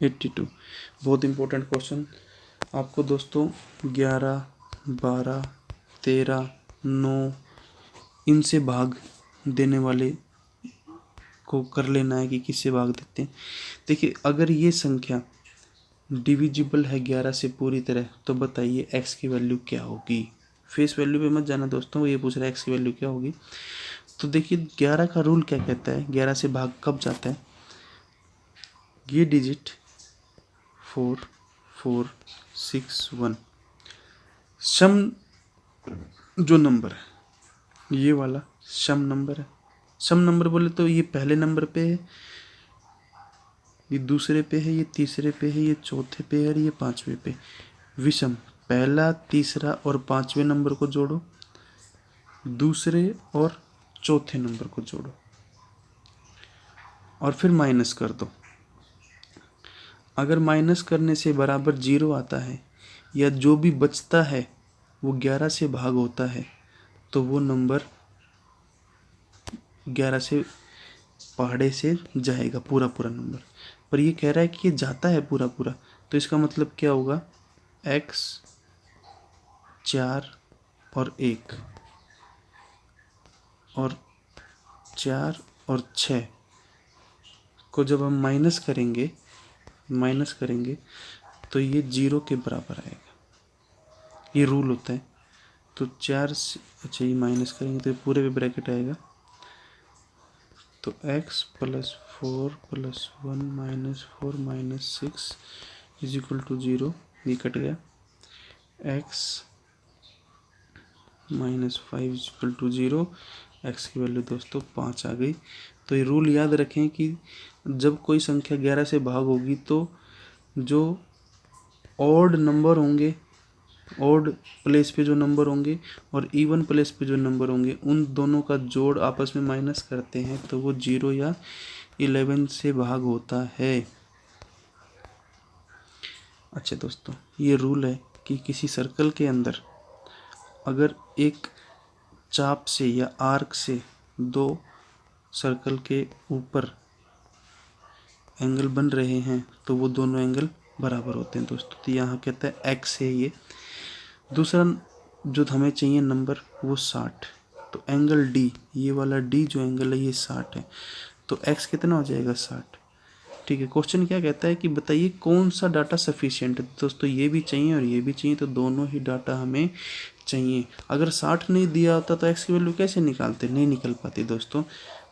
82 बहुत इंपॉर्टेंट क्वेश्चन आपको दोस्तों। 11, 12, 13, 9 इनसे भाग देने वाले को कर लेना है कि किससे भाग देते हैं। देखिए अगर ये संख्या डिविजिबल है 11 से पूरी तरह, तो बताइए x की वैल्यू क्या होगी? फेस वैल्यू पे मत जाना दोस्तों, ये पूछ रहा है x की वैल्यू क्या होगी। तो देखिए 11 का रूल क्या कहता है, 11 से भाग कब जाता है? ये डिजिट 4 4 6 1 सम जो नंबर है, ये वाला सम नंबर है। सम नंबर बोले तो ये पहले नंबर पे है, ये दूसरे पे है, ये तीसरे पे है, ये चौथे पे है और ये पांचवे पे। विषम, पहला, तीसरा और पांचवे नंबर को जोड़ो, दूसरे और चौथे नंबर को जोड़ो और फिर माइनस कर दो। अगर माइनस करने से बराबर 0 आता है या जो भी बचता है वो 11 से भाग होता है, तो वो नंबर 11 से पहाड़े से जाएगा पूरा पूरा नंबर। पर ये कह रहा है कि ये जाता है पूरा पूरा, तो इसका मतलब क्या होगा? x 4 और 1 और 4 और 6 को जब हम माइनस करेंगे तो ये 0 के बराबर आएगा। ये रूल होता है। तो 4 से, अच्छा ये माइनस करेंगे तो पूरे पे ब्रैकेट आएगा। तो x + 4 + 1 - 4 - 6 = 0। ये कट गया। x - 5 = 0। x की वैल्यू दोस्तों 5 आ गई। तो ये रूल याद रखें कि जब कोई संख्या 11 से भाग होगी तो जो ऑड नंबर होंगे, ऑड प्लेस पे जो नंबर होंगे और इवन प्लेस पे जो नंबर होंगे, उन दोनों का जोड़ आपस में माइनस करते हैं तो वो 0 या 11 से भाग होता है। अच्छा दोस्तों, ये रूल है कि किसी सर्कल के अंदर अगर एक चाप से या आर्क से दो सर्कल के ऊपर एंगल बन रहे हैं तो वो दोनों एंगल बराबर होते हैं दोस्तों। तो यहाँ कहता है x है ये। दूसरा जो हमें चाहिए नंबर वो 60। तो एंगल D, ये वाला D जो एंगल है ये 60 है। तो x कितना हो जाएगा? 60। ठीक है, क्वेश्चन क्या कहता है कि बताइए कौन सा डाटा सफिशिएंट है। दोस्तों ये भी चाहिए और ये भी चाहिए, तो दोनों ही डाटा हमें चाहिए। अगर 60 नहीं दिया होता तो x की वैल्यू कैसे निकालते? नहीं निकल पाती दोस्तों।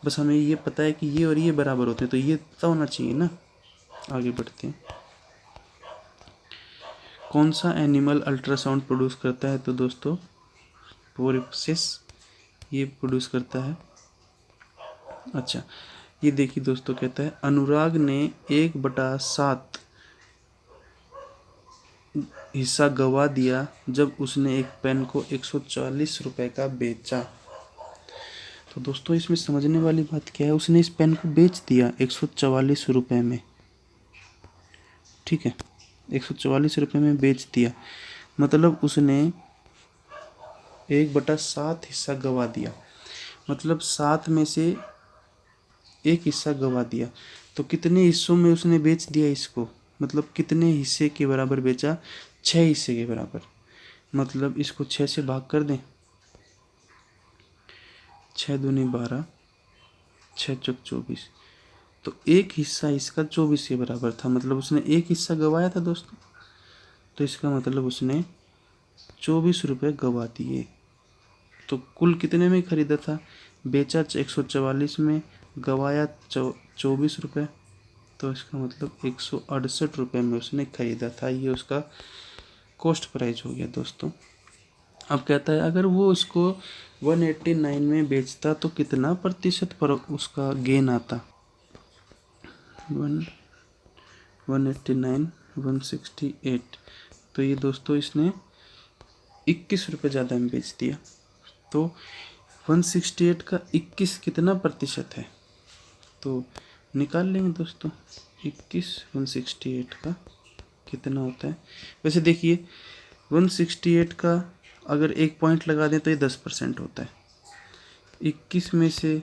बस हमें ये पता है कि ये और ये बराबर होते हैं, तो ये पता होना चाहिए ना। आगे बढ़ते हैं। कौन सा एनिमल अल्ट्रासाउंड प्रोड्यूस करता है? तो दोस्तों पोरिप्सिस ये प्रोड्यूस करता है। अच्छा, ये देखिए दोस्तों, कहता है अनुराग ने 1/7 हिस्सा गवा दिया जब उसने एक पेन को 140 रुपए का बेचा। तो दोस्तों इसमें समझने वाली बात क्या है, उसने इस पेन को बेच दिया 144 रुपए में। ठीक है, 144 रुपए में बेच दिया, मतलब उसने 1/7 हिस्सा गवा दिया, मतलब 7 में से एक हिस्सा गवा दिया। तो कितने हिस्सों में उसने बेच दिया इसको, मतलब कितने हिस्से के बराबर बेचा? 6 हिस्से के बराबर। मतलब इसको 6 से भाग कर दें, 6 दूनी 12, 6 चौक 24, तो एक हिस्सा इसका 24 के बराबर था, मतलब उसने एक हिस्सा गवाया था दोस्तों। तो इसका मतलब उसने 24 रुपये गवा दिए। तो कुल कितने में खरीदा था? बेचा 144 में, गवाया 24 रुपये, तो इसका मतलब 168 रुपये में उसने खरीदा था। ये उसका कॉस्ट प्राइस हो गया दोस्तों। अब कहता है अगर वो इसको 189 में बेचता तो कितना प्रतिशत पर उसका गेन आता? 189, 168, तो ये दोस्तों इसने 21 रुपये ज़्यादा में बेच दिया। तो 168 का 21 कितना प्रतिशत है? तो निकाल लेंगे दोस्तों, 21 168 का कितना होता है। वैसे देखिए 168 का अगर एक पॉइंट लगा दें तो ये 10% होता है। 21 में से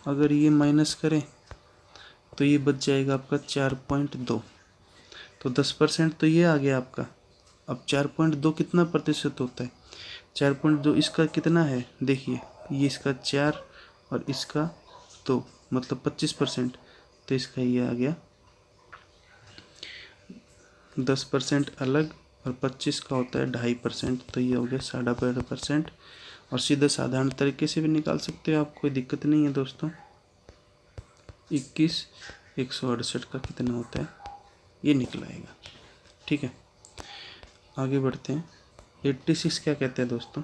अगर ये माइनस करें तो ये बच जाएगा आपका 4.2, तो 10% तो ये आ गया आपका। अब 4.2 कितना प्रतिशत होता है? 4.2 इसका कितना है, देखिए ये इसका 4 और इसका 2, मतलब 25%, तो इसका ये आ गया 10% अलग और 25 का होता है 2.5%, तो ये हो गया 12.5%। और सीधा साधारण तरीके से भी निकाल सकते हो आप, कोई दिक्कत नहीं है दोस्तों। 21 168 का कितना होता है ये निकलाएगा। ठीक है, आगे बढ़ते हैं। 86 क्या कहते हैं दोस्तों?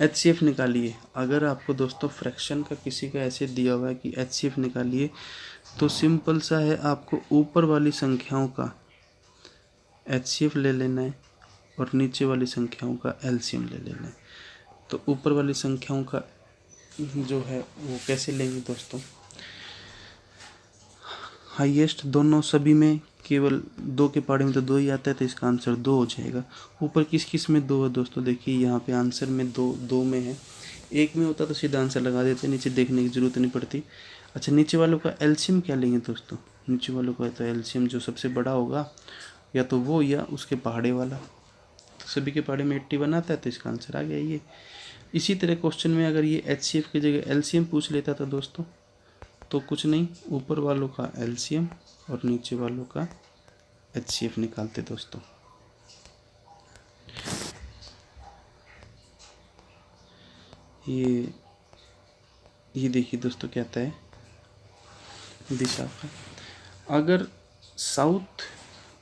HCF निकालिए। अगर आपको दोस्तों फ्रैक्शन का किसी का ऐसे दिया हुआ है कि HCF निकालिए, तो सिंपल सा है, आपको ऊपर वाली संख्याओं का HCF ले लेना है और नीचे वाली संख्याओं का LCM ले लेना है। तो ऊपर वाली संख्याओं का जो है वो कैसे लेंगे दोस्तों? हाईएस्ट दोनों सभी में केवल 2 के पहाड़े में तो 2 ही आता है, तो इसका आंसर 2 हो जाएगा। ऊपर किस किस में 2 है दोस्तों? देखिए यहाँ पे आंसर में 2 में है, एक में होता तो सीधा आंसर लगा देते, नीचे देखने की ज़रूरत नहीं पड़ती। अच्छा, नीचे वालों का एलसीएम क्या लेंगे दोस्तों? नीचे वालों का तो एलसीएम जो सबसे बड़ा होगा, या तो वो या उसके पहाड़े वाला। तो सभी के पहाड़े में 80 बनाता है, तो इसका आंसर आ गया ये। इसी तरह क्वेश्चन में अगर ये HCF की जगह LCM पूछ लेता था दोस्तों, तो कुछ नहीं, ऊपर वालों का LCM और नीचे वालों का HCF निकालते दोस्तों। ये देखिए दोस्तों क्या आता है दिशा का। अगर साउथ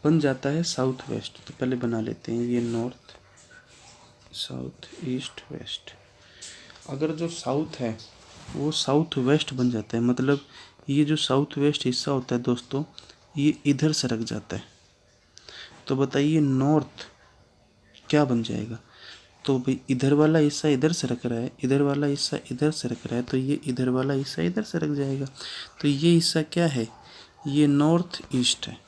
बन जाता है साउथ वेस्ट, तो पहले बना लेते हैं ये नॉर्थ साउथ ईस्ट वेस्ट। अगर जो साउथ है वो साउथ वेस्ट बन जाता है, मतलब ये जो साउथ वेस्ट हिस्सा होता है दोस्तों, ये इधर सरक जाता है, तो बताइए नॉर्थ क्या बन जाएगा? तो भाई इधर वाला हिस्सा इधर सरक रहा है, इधर वाला हिस्सा इधर सरक रहा है, तो ये इधर वाला हिस्सा इधर सरक जाएगा। तो ये हिस्सा क्या है? ये नॉर्थ ईस्ट है।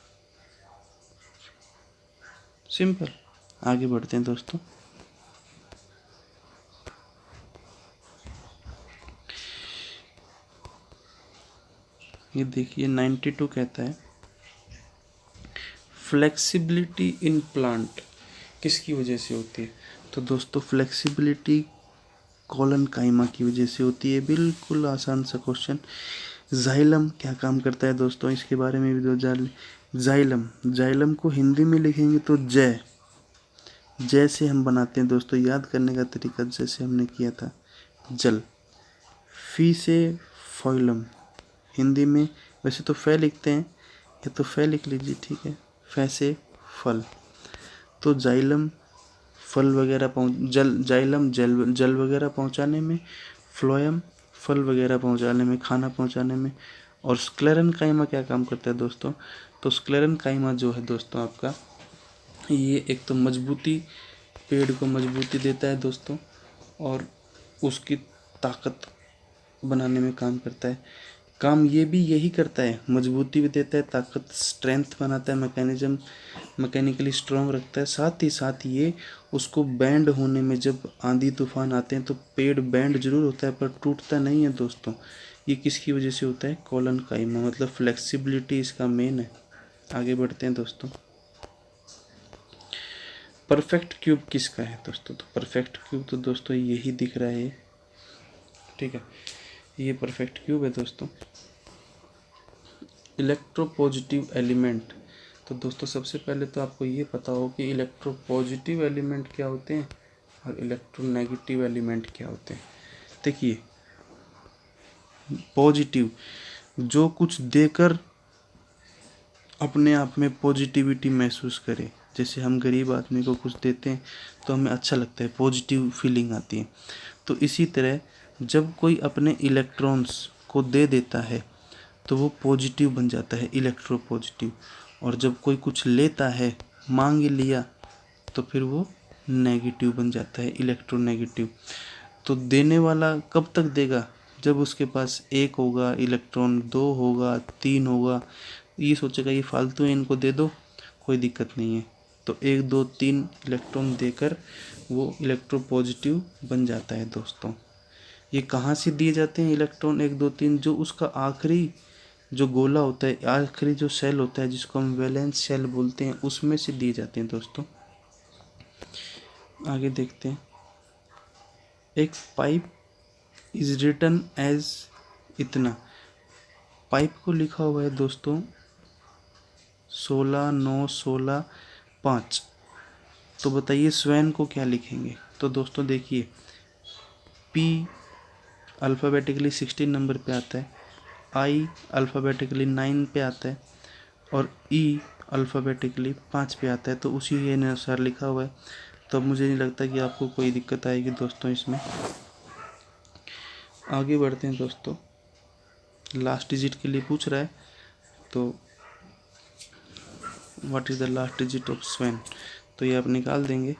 सिंपल। आगे बढ़ते हैं दोस्तों। ये देखिए 92 कहता है फ्लेक्सिबिलिटी इन प्लांट किसकी वजह से होती है? तो दोस्तों फ्लेक्सिबिलिटी कॉलन काइमा की वजह से होती है। बिल्कुल आसान सा क्वेश्चन। जाइलम क्या काम करता है दोस्तों, इसके बारे में भी दो जान। जाइलम को हिंदी में लिखेंगे तो जय से हम बनाते हैं दोस्तों। याद करने का तरीका जैसे हमने किया था, जल। फी से फॉइलम, हिंदी में वैसे तो फै लिखते हैं, या तो फै लिख लीजिए, ठीक है। फै से फल, तो जाइलम फल वगैरह जाइलम जल वगैरह पहुंचाने में, फ्लोएम फल वगैरह पहुंचाने में, खाना पहुंचाने में। और स्क्लेरन काइमा क्या काम करता है दोस्तों? तो स्क्लेरन काइमा जो है दोस्तों आपका, ये एक तो मजबूती, पेड़ को मजबूती देता है दोस्तों, और उसकी ताकत बनाने में काम करता है। काम ये भी यही करता है, मजबूती भी देता है, ताकत स्ट्रेंथ बनाता है, मैकेनिकली स्ट्रॉन्ग रखता है। साथ ही ये उसको बैंड होने में, जब आंधी तूफान आते हैं तो पेड़ बैंड जरूर होता है पर टूटता नहीं है दोस्तों। ये किसकी वजह से होता है? कॉलन काइमा, मतलब फ्लेक्सिबिलिटी इसका मेन है। आगे बढ़ते हैं दोस्तों। परफेक्ट क्यूब किसका है दोस्तों? तो परफेक्ट क्यूब तो दोस्तों यही दिख रहा है, ठीक है, ये परफेक्ट क्यूब है दोस्तों। इलेक्ट्रोपॉजिटिव एलिमेंट, तो दोस्तों सबसे पहले तो आपको ये पता हो कि इलेक्ट्रोपॉजिटिव एलिमेंट क्या होते हैं और इलेक्ट्रोनेगेटिव एलिमेंट क्या होते हैं। देखिए, पॉजिटिव जो कुछ देकर अपने आप में पॉजिटिविटी महसूस करे, जैसे हम गरीब आदमी को कुछ देते हैं तो हमें अच्छा लगता है, पॉजिटिव फीलिंग आती है। तो इसी तरह जब कोई अपने इलेक्ट्रॉन्स को दे देता है तो वो पॉजिटिव बन जाता है, इलेक्ट्रोपॉजिटिव। और जब कोई कुछ लेता है, मांग लिया, तो फिर वो नेगेटिव बन जाता है, इलेक्ट्रोनेगेटिव। तो देने वाला कब तक देगा? जब उसके पास 1 होगा इलेक्ट्रॉन, 2 होगा, 3 होगा, ये सोचेगा ये फालतू है, इनको दे दो, कोई दिक्कत नहीं है। तो 1, 2, 3 इलेक्ट्रॉन देकर वो इलेक्ट्रोपॉजिटिव बन जाता है दोस्तों। ये कहाँ से दिए जाते हैं इलेक्ट्रॉन 1, 2, 3? जो उसका आखिरी जो गोला होता है, आखिरी जो सेल होता है जिसको हम वैलेंस सेल बोलते हैं, उसमें से दिए जाते हैं दोस्तों। आगे देखते हैं। एक पाइप इज रिटन एज इतना, पाइप को लिखा हुआ है दोस्तों 16, 9, 16, 5। तो बताइए स्वैन को क्या लिखेंगे? तो दोस्तों देखिए, पी अल्फ़ाबेटिकली 16 नंबर पे आता है, आई अल्फ़ाबेटिकली 9 पे आता है, और ई अल्फ़ाबेटिकली 5 पे आता है। तो उसी के अनुसार लिखा हुआ है, तो अब मुझे नहीं लगता कि आपको कोई दिक्कत आएगी दोस्तों इसमें। आगे बढ़ते हैं दोस्तों। लास्ट डिजिट के लिए पूछ रहा है, तो what is the last digit of swan? तो ये आप निकाल देंगे।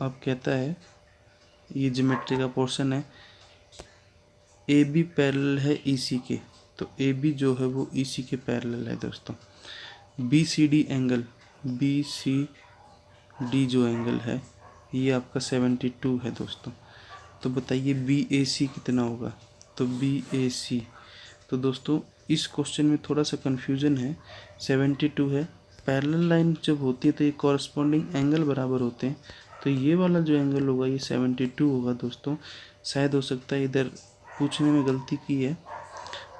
अब कहता है, ये ज्योमेट्री का पोर्शन है, ए बी पैरेलल है ई सी के, तो ए बी जो है वो ई सी के पैरेलल है दोस्तों। B C D angle, B C D जो एंगल है ये आपका 72 है दोस्तों। तो बताइए बी ए सी कितना होगा? तो बी ए सी, तो दोस्तों इस क्वेश्चन में थोड़ा सा कन्फ्यूजन है। 72 है, पैरेलल लाइन जब होती है तो ये कॉरस्पॉन्डिंग एंगल बराबर होते हैं, तो ये वाला जो एंगल होगा ये 72 होगा दोस्तों। शायद हो सकता है इधर पूछने में गलती की है,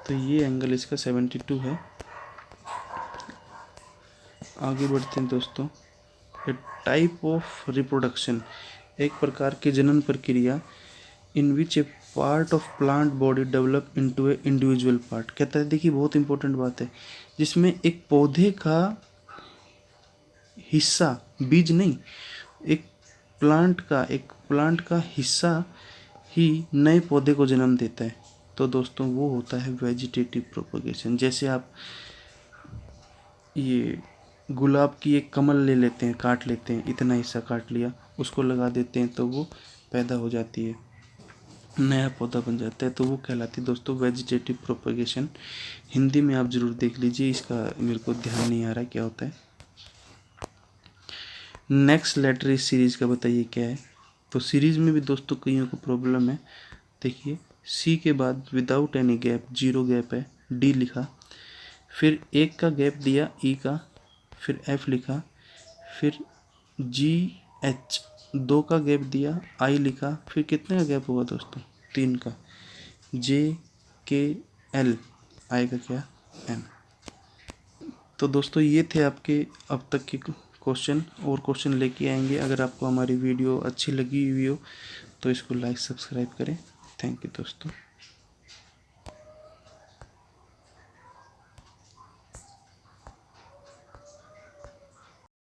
तो ये एंगल इसका 72 है। आगे बढ़ते हैं दोस्तों। ए टाइप ऑफ रिप्रोडक्शन, एक प्रकार की जनन प्रक्रिया, in which a part of plant body develop into a individual part. कहता है, देखिए बहुत इंपॉर्टेंट बात है, जिसमें एक पौधे का हिस्सा, बीज नहीं, एक प्लांट का हिस्सा ही नए पौधे को जन्म देता है। तो दोस्तों वो होता है वेजिटेटिव प्रोपगेशन। जैसे आप ये गुलाब की एक कमल ले लेते हैं, काट लेते हैं, इतना हिस्सा काट लिया, उसको लगा देते हैं तो वो पैदा हो जाती है, नया पौधा बन जाता है, तो वो कहलाती है दोस्तों वेजिटेटिव प्रोपगेशन। हिंदी में आप ज़रूर देख लीजिए, इसका मेरे को ध्यान नहीं आ रहा क्या होता है। नेक्स्ट लेटर इस सीरीज़ का बताइए क्या है? तो सीरीज़ में भी दोस्तों कईयों को प्रॉब्लम है। देखिए, सी के बाद विदाउट एनी गैप 0 गैप है, डी लिखा, फिर 1 का गैप दिया ई का, फिर एफ लिखा, फिर जी एच 2 का गैप दिया, आई लिखा, फिर कितने का गैप होगा दोस्तों? 3 का, जे के एल, आएगा क्या? एम। तो दोस्तों ये थे आपके अब तक के क्वेश्चन, और क्वेश्चन लेके आएंगे। अगर आपको हमारी वीडियो अच्छी लगी हुई हो तो इसको लाइक सब्सक्राइब करें। थैंक यू दोस्तों।